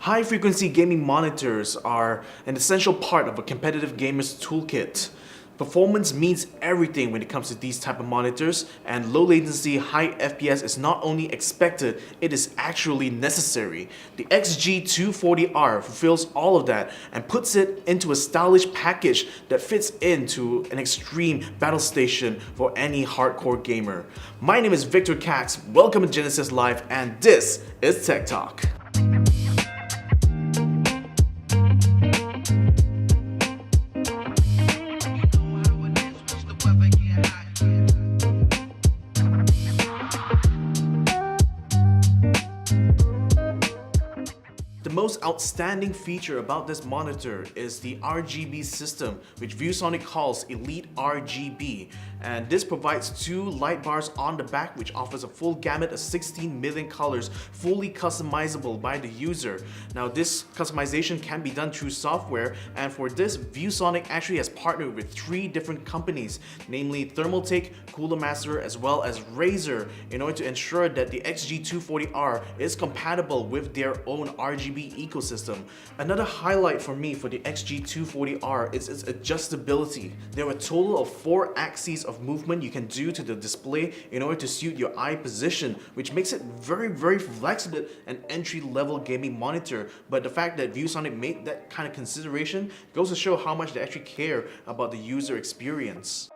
High-frequency gaming monitors are an essential part of a competitive gamer's toolkit. Performance means everything when it comes to these type of monitors, and low latency, high FPS is not only expected, it is actually necessary. The Xg240R fulfills all of that and puts it into a stylish package that fits into an extreme battle station for any hardcore gamer. My name is Victor Cax, welcome to Genesis Live, and this is Tech Talk. The most outstanding feature about this monitor is the Rgb system, which ViewSonic calls Elite Rgb, and this provides two light bars on the back which offers a full gamut of 16 million colors, fully customizable by the user. Now this customization can be done through software, and for this ViewSonic actually has partnered with 3 different companies, namely Thermaltake, Cooler Master, as well as Razer, in order to ensure that the Xg240R is compatible with their own Rgb ecosystem. Another highlight for me for the Xg240R is its adjustability. There are a total of 4 axes of movement you can do to the display in order to suit your eye position, which makes it very flexible and entry-level gaming monitor. But the fact that ViewSonic made that kind of consideration goes to show how much they actually care about the user experience.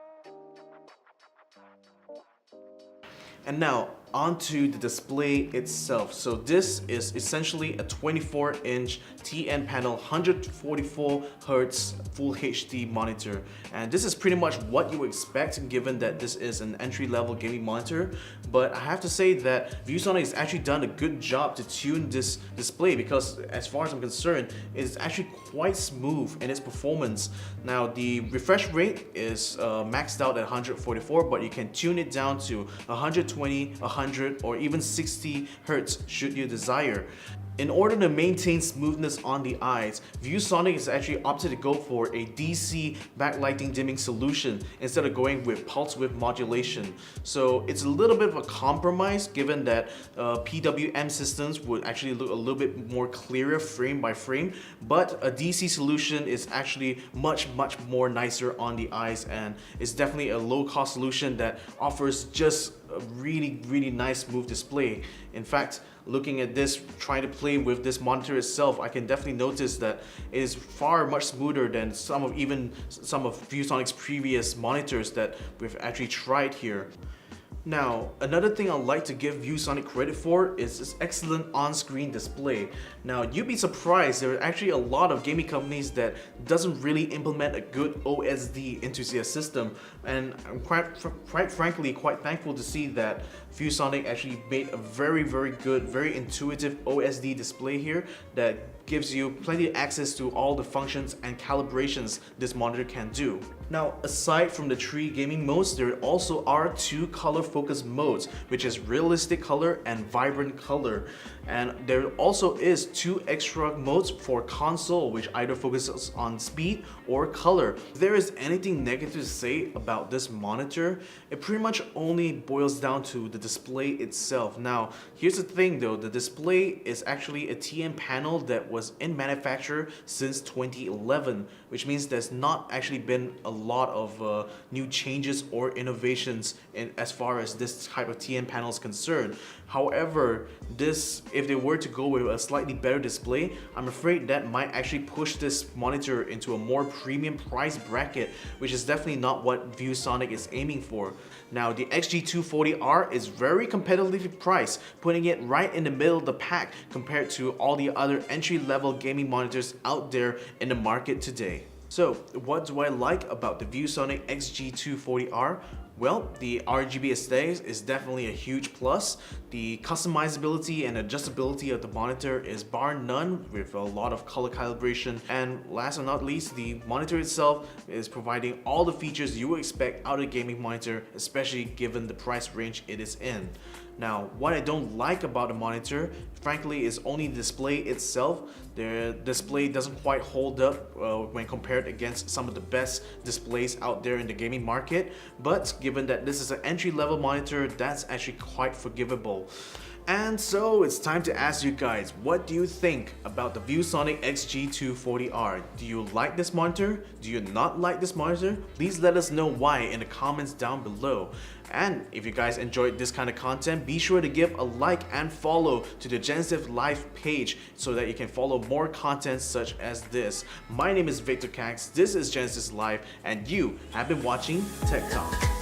And now, onto the display itself. So this is essentially a 24-inch TN panel, 144Hz Full HD monitor, and this is pretty much what you expect given that this is an entry-level gaming monitor. But I have to say that ViewSonic has actually done a good job to tune this display, because as far as I'm concerned, it's actually quite smooth in its performance. Now the refresh rate is maxed out at 144, but you can tune it down to 120, 100, or even 60 Hz should you desire. In order to maintain smoothness on the eyes, ViewSonic has actually opted to go for a DC backlighting dimming solution instead of going with pulse width modulation. So it's a little bit of a compromise given that PWM systems would actually look a little bit more clearer frame by frame, but a DC solution is actually much more nicer on the eyes, and it's definitely a low-cost solution that offers just a really nice smooth display. In fact, looking at this, trying to play with this monitor itself, I can definitely notice that it is much smoother than some of ViewSonic's previous monitors that we've actually tried here. Now, another thing I'd like to give ViewSonic credit for is its excellent on-screen display. Now, you'd be surprised, there are actually a lot of gaming companies that doesn't really implement a good OSD into their system, and I'm quite frankly quite thankful to see that ViewSonic actually made a very good, very intuitive OSD display here that gives you plenty of access to all the functions and calibrations this monitor can do. Now, aside from the 3 gaming modes, there also are 2 color focus modes, which is realistic color and vibrant color. And there also is 2 extra modes for console, which either focuses on speed or color. If there is anything negative to say about this monitor, it pretty much only boils down to the display itself. Now, here's the thing though, the display is actually a TN panel that was in manufacture since 2011, which means there's not actually been a lot of new changes or innovations as far as this type of TN panel is concerned. However, if they were to go with a slightly better display, I'm afraid that might actually push this monitor into a more premium price bracket, which is definitely not what ViewSonic is aiming for. Now, the Xg240R is very competitively priced, putting it right in the middle of the pack compared to all the other entry-level gaming monitors out there in the market today. So, what do I like about the ViewSonic Xg240R? Well, the Rgb aesthetics is definitely a huge plus. The customizability and adjustability of the monitor is bar none, with a lot of color calibration. And last but not least, the monitor itself is providing all the features you would expect out of a gaming monitor, especially given the price range it is in. Now, what I don't like about the monitor, frankly, is only the display itself. The display doesn't quite hold up when compared against some of the best displays out there in the gaming market, but given that this is an entry-level monitor, that's actually quite forgivable. And so it's time to ask you guys, what do you think about the ViewSonic XG240R? Do you like this monitor? Do you not like this monitor? Please let us know why in the comments down below. And if you guys enjoyed this kind of content, be sure to give a like and follow to the Genesis Live page so that you can follow more content such as this. My name is Victor Cax, this is Genesis Live, and you have been watching Tech Talk.